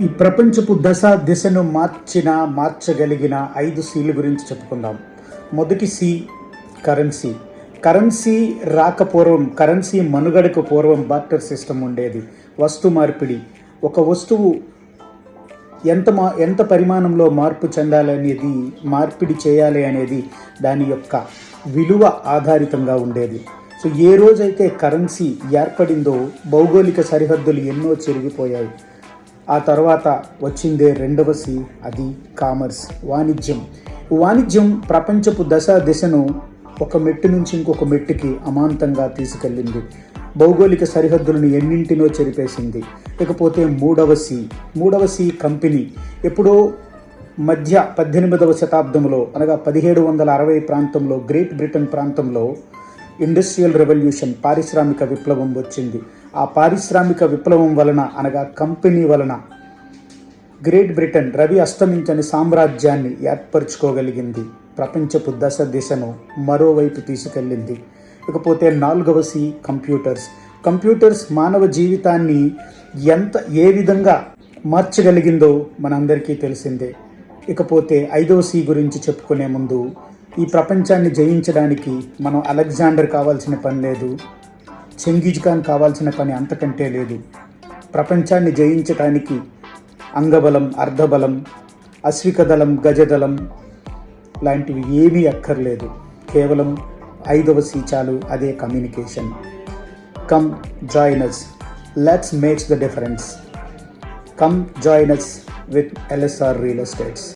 ఈ ప్రపంచపు దిశను మార్చగలిగిన 5 Cల గురించి చెప్పుకుందాం. మొదటి సి కరెన్సీ. కరెన్సీ రాకపూర్వం, కరెన్సీ మనుగడకు పూర్వం బార్టర్ సిస్టమ్ ఉండేది. వస్తు మార్పిడి. ఒక వస్తువు ఎంత పరిమాణంలో మార్పు చెందాలనేది, మార్పిడి చేయాలి అనేది దాని యొక్క విలువ ఆధారితంగా ఉండేది. సో ఏ రోజైతే కరెన్సీ ఏర్పడిందో భౌగోళిక సరిహద్దులు ఎన్నో చెరిగిపోయాయి. ఆ తర్వాత వచ్చిందే రెండవ సి, అది కామర్స్, వాణిజ్యం. వాణిజ్యం ప్రపంచపు దిశను ఒక మెట్టు నుంచి ఇంకొక మెట్టుకి అమాంతంగా తీసుకెళ్ళింది. భౌగోళిక సరిహద్దులను ఎన్నింటినో చెరిపేసింది. ఇకపోతే మూడవ సి కంపెనీ. ఎప్పుడో మధ్య 18వ శతాబ్దంలో, అనగా 1760 ప్రాంతంలో, గ్రేట్ బ్రిటన్ ప్రాంతంలో ఇండస్ట్రియల్ రెవల్యూషన్, పారిశ్రామిక విప్లవం వచ్చింది. ఆ పారిశ్రామిక విప్లవం వలన, అనగా కంపెనీ వలన, గ్రేట్ బ్రిటన్ రవి అస్తమించని సామ్రాజ్యాన్ని ఏర్పరచుకోగలిగింది. ప్రపంచపు దిశను మరోవైపు తీసుకెళ్ళింది. ఇకపోతే 4వ సి కంప్యూటర్స్ మానవ జీవితాన్ని ఏ విధంగా మార్చగలిగిందో మనందరికీ తెలిసిందే. ఇకపోతే 5వ సి గురించి చెప్పుకునే ముందు, ఈ ప్రపంచాన్ని జయించడానికి మనం అలెగ్జాండర్ కావాల్సిన పని లేదు, చెంగీజ్ ఖాన్ కావాల్సిన పని అంతకంటే లేదు. ప్రపంచాన్ని జయించడానికి అంగబలం, అర్ధబలం, అశ్విక దళం, గజదళం లాంటివి ఏమీ అక్కర్లేదు. కేవలం 5వ సి చాలు, అదే communication. Come join us, let's make the difference. Come join us with LSR Real Estates.